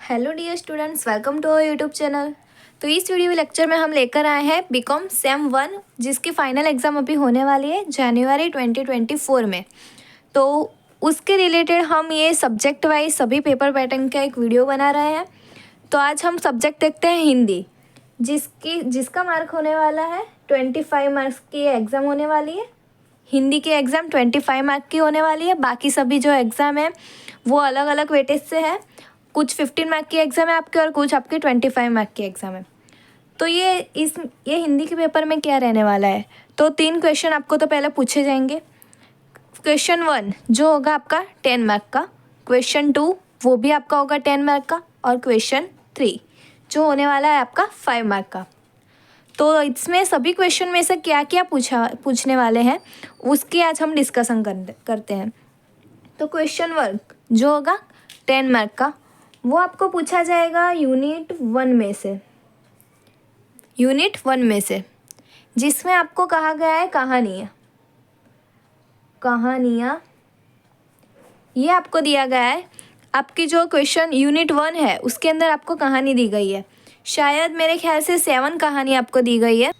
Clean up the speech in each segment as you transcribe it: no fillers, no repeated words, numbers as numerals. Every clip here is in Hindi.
Hello dear students, welcome to our YouTube channel. तो इस वीडियो लेक्चर में हम लेकर आए हैं बीकॉम सेम 1 जिसकी फ़ाइनल एग्ज़ाम अभी होने वाली है जनवरी 2024 में। तो उसके रिलेटेड हम ये सब्जेक्ट वाइज सभी पेपर पैटर्न का एक वीडियो बना रहे हैं। तो आज हम सब्जेक्ट देखते हैं हिंदी, जिसका मार्क होने वाला है 25 मार्क्स की एग्ज़ाम होने वाली है। हिंदी की एग्ज़ाम 25 मार्क की होने वाली है। बाकी सभी जो एग्ज़ाम है वो अलग अलग वेटेज से है। कुछ 15 मार्क की एग्ज़ाम है आपके और कुछ आपके 25 मार्क की एग्ज़ाम है। तो ये हिंदी के पेपर में क्या रहने वाला है, तो 3 क्वेश्चन आपको तो पहले पूछे जाएंगे। क्वेश्चन 1 जो होगा आपका 10 मार्क का, क्वेश्चन 2 वो भी आपका होगा 10 मार्क का, और क्वेश्चन 3 जो होने वाला है आपका 5 मार्क का। तो इसमें सभी क्वेश्चन में से क्या क्या पूछने वाले हैं उसकी आज हम डिस्कशन करते हैं। तो क्वेश्चन 1 जो होगा 10 मार्क का, वो आपको पूछा जाएगा यूनिट 1 में से, जिसमें आपको कहा गया है कहानियाँ ये आपको दिया गया है। आपकी जो क्वेश्चन यूनिट 1 है उसके अंदर आपको कहानी दी गई है। शायद मेरे ख्याल से 7 कहानी आपको दी गई है,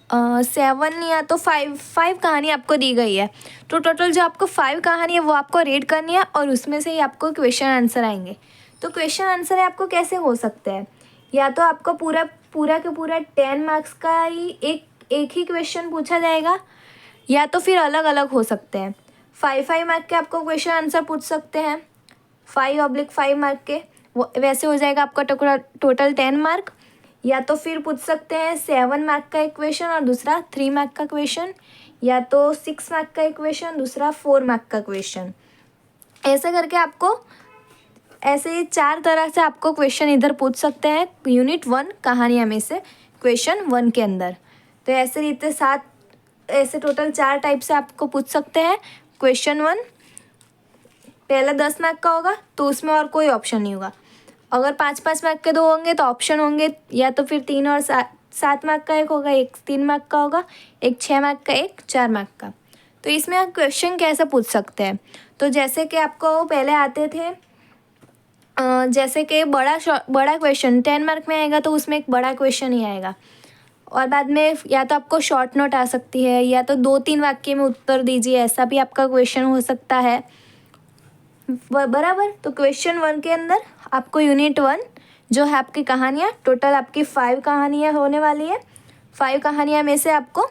7 या तो 5 कहानी आपको दी गई है। तो टोटल जो आपको 5 कहानी है वो आपको रीड करनी है और उसमें से ही आपको क्वेश्चन आंसर आएंगे। तो क्वेश्चन आंसर है आपको कैसे हो सकते हैं, या तो आपको पूरा के पूरा 10 मार्क्स का ही एक ही क्वेश्चन पूछा जाएगा, या तो फिर अलग अलग हो सकते हैं। 5 मार्क के आपको क्वेश्चन आंसर पूछ सकते हैं, 5/5 मार्क के, वो वैसे हो जाएगा आपका टोटल 10 मार्क। या तो फिर पूछ सकते हैं 7 मार्क का एक क्वेश्चन और दूसरा 3 मार्क का क्वेश्चन, या तो 6 मार्क का एक क्वेश्चन दूसरा 4 मार्क का क्वेश्चन। ऐसे करके आपको ऐसे 4 तरह से आपको क्वेश्चन इधर पूछ सकते हैं यूनिट 1 कहानियाँ में से क्वेश्चन 1 के अंदर। तो ऐसे रीते 7 ऐसे टोटल 4 टाइप से आपको पूछ सकते हैं क्वेश्चन 1। पहला 10 मार्क का होगा तो उसमें और कोई ऑप्शन नहीं होगा। अगर 5-5 मार्क के 2 होंगे तो ऑप्शन होंगे या तो फिर 3 और 7 मार्क का एक होगा, एक 3 मार्क का होगा, एक 6 मार्क का, एक 4 मार्क का। तो इसमें आप क्वेश्चन कैसे पूछ सकते हैं, तो जैसे कि आपको पहले आते थे जैसे कि बड़ा क्वेश्चन 10 मार्क में आएगा तो उसमें एक बड़ा क्वेश्चन ही आएगा, और बाद में या तो आपको शॉर्ट नोट आ सकती है, या तो 2-3 वाक्य में उत्तर दीजिए, ऐसा भी आपका क्वेश्चन हो सकता है बराबर। तो क्वेश्चन 1 के अंदर आपको यूनिट 1 जो है आपकी कहानियाँ, टोटल आपकी 5 कहानियाँ होने वाली है। 5 कहानियाँ में से आपको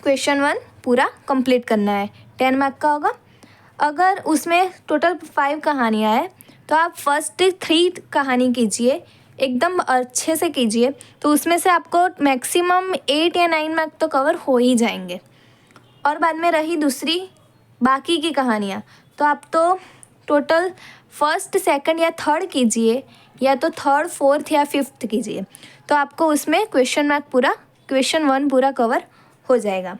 क्वेश्चन 1 पूरा कंप्लीट करना है, 10 मार्क का होगा। अगर उसमें टोटल 5 कहानियाँ हैं तो आप फर्स्ट 3 कहानी कीजिए, एकदम अच्छे से कीजिए, तो उसमें से आपको मैक्सिमम 8 या 9 मार्क तो कवर हो ही जाएंगे। और बाद में रही दूसरी बाकी की कहानियाँ, तो आप तो टोटल फर्स्ट 2nd या 3rd कीजिए, या तो 3rd 4th या 5th कीजिए, तो आपको उसमें क्वेश्चन 1 पूरा कवर हो जाएगा।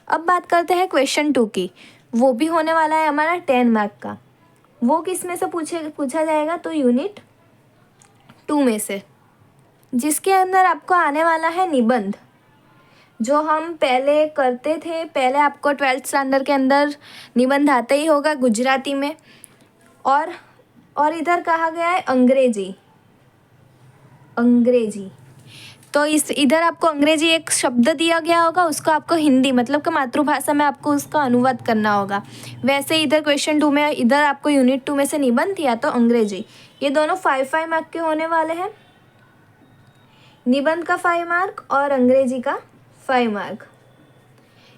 अब बात करते हैं क्वेश्चन 2 की, वो भी होने वाला है हमारा 10 मार्क का। वो किस में से पूछा जाएगा, तो यूनिट 2 में से, जिसके अंदर आपको आने वाला है निबंध, जो हम पहले करते थे। पहले आपको 12th स्टैंडर्ड के अंदर निबंध आता ही होगा गुजराती में, और इधर कहा गया है अंग्रेजी। तो इधर आपको अंग्रेजी एक शब्द दिया गया होगा, उसको आपको हिंदी मतलब कि मातृभाषा में आपको उसका अनुवाद करना होगा। वैसे इधर क्वेश्चन 2 में इधर आपको यूनिट 2 में से निबंध या तो अंग्रेजी, ये दोनों 5 मार्क के होने वाले हैं। निबंध का 5 मार्क और अंग्रेजी का 5 मार्क।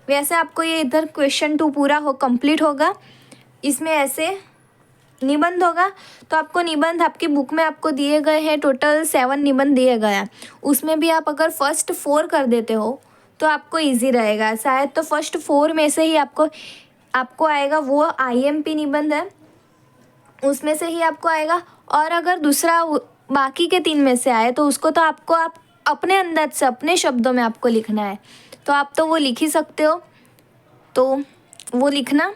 वैसे आपको ये इधर क्वेश्चन 2 पूरा कंप्लीट होगा, इसमें ऐसे निबंध होगा। तो आपको निबंध आपकी बुक में आपको दिए गए हैं, टोटल 7 निबंध दिए गए हैं। उसमें भी आप अगर फर्स्ट 4 कर देते हो तो आपको इजी रहेगा। शायद तो फर्स्ट 4 में से ही आपको आएगा, वो IMP निबंध है, उसमें से ही आपको आएगा। और अगर दूसरा बाकी के 3 में से आए तो उसको तो आप अपने अंदाज से अपने शब्दों में आपको लिखना है, तो आप तो वो लिख ही सकते हो, तो वो लिखना।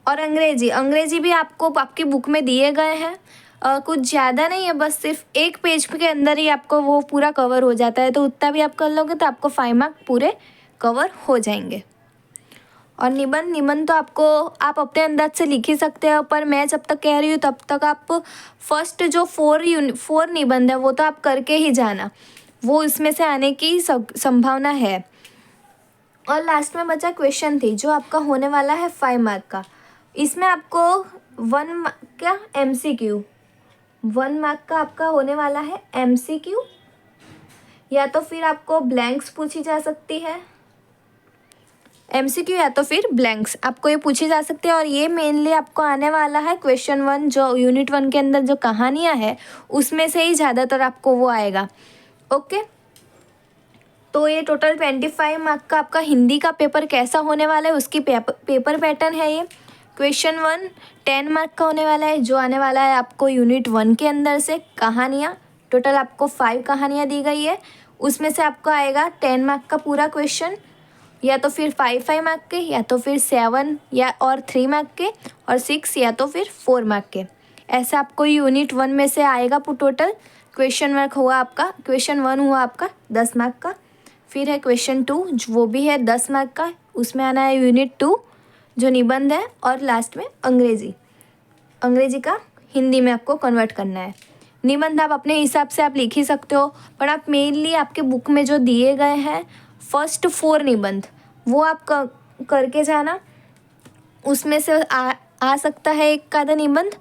और अंग्रेजी भी आपको आपकी बुक में दिए गए हैं, कुछ ज़्यादा नहीं है, बस सिर्फ 1 पेज के अंदर ही आपको वो पूरा कवर हो जाता है। तो उतना भी आप कर लोगे तो आपको 5 मार्क पूरे कवर हो जाएंगे। और निबंध तो आपको आप अपने अंदाज से लिख ही सकते हो, पर मैं जब तक कह रही हूँ तब तक आप फर्स्ट जो 4 निबंध है वो तो आप करके ही जाना, वो इसमें से आने की संभावना है। और लास्ट में बचा क्वेश्चन 3 जो आपका होने वाला है 5 मार्क का। इसमें आपको 1 क्या MCQ 1 मार्क का आपका होने वाला है MCQ, या तो फिर आपको ब्लैंक्स पूछी जा सकती है MCQ, या तो फिर ब्लैंक्स आपको ये पूछी जा सकती है। और ये मेनली आपको आने वाला है क्वेश्चन 1 जो यूनिट 1 के अंदर जो कहानियाँ हैं उसमें से ही ज़्यादातर आपको वो आएगा। ओके, तो ये टोटल 25 मार्क का आपका हिंदी का पेपर कैसा होने वाला है उसकी पेपर पैटर्न है ये। क्वेश्चन 1 10 मार्क का होने वाला है जो आने वाला है आपको यूनिट 1 के अंदर से कहानियाँ, टोटल आपको 5 कहानियाँ दी गई है, उसमें से आपको आएगा 10 मार्क का पूरा क्वेश्चन, या तो फिर 5 मार्क के, या तो फिर 7 या और 3 मार्क के, और 6 या तो फिर 4 मार्क के। ऐसा आपको यूनिट 1 में से आएगा टोटल क्वेश्चन मार्क हुआ आपका। क्वेश्चन 1 हुआ आपका 10 मार्क का, फिर है क्वेश्चन 2 वो भी है 10 मार्क का, उसमें आना है यूनिट 2 जो निबंध है, और लास्ट में अंग्रेजी का हिंदी में आपको कन्वर्ट करना है। निबंध आप अपने हिसाब से आप लिख ही सकते हो, पर आप मेनली आपके बुक में जो दिए गए हैं फर्स्ट 4 निबंध वो आप करके जाना, उसमें से आ सकता है एक आधा निबंध।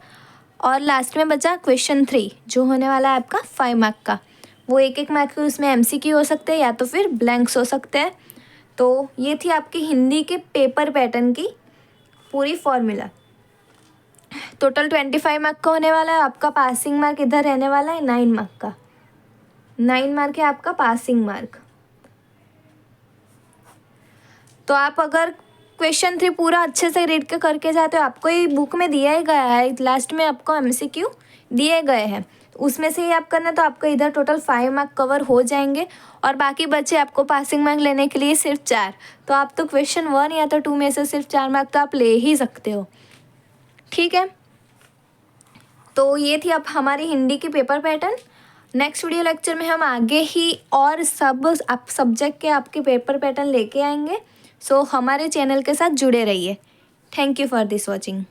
और लास्ट में बचा क्वेश्चन 3 जो होने वाला है आपका 5 मार्क का, वो 1 मार्क के उसमें MCQ हो सकते हैं या तो फिर ब्लैंक्स हो सकते हैं। तो ये थी आपकी हिंदी के पेपर पैटर्न की पूरी फॉर्मूला। टोटल 25 मार्क का होने वाला है। आपका पासिंग मार्क इधर रहने वाला है 9 मार्क का, 9 मार्क है आपका पासिंग मार्क। तो आप अगर क्वेश्चन 3 पूरा अच्छे से रीड के करके जाते हो, आपको ये बुक में दिया ही गया है, लास्ट में आपको MCQ दिए गए हैं, उसमें से ही आप करना, तो आपको इधर टोटल 5 मार्क कवर हो जाएंगे। और बाकी बचे आपको पासिंग मार्क लेने के लिए सिर्फ 4, तो आप तो क्वेश्चन 1 या तो 2 में से सिर्फ 4 मार्क तो आप ले ही सकते हो। ठीक है, तो ये थी अब हमारी हिंदी की paper pattern. Next video lecture में हम आगे ही और सब आप सब्जेक्ट के आपके पेपर पैटर्न लेके आएंगे। सो हमारे चैनल के साथ जुड़े रहिए। Thank you for this watching.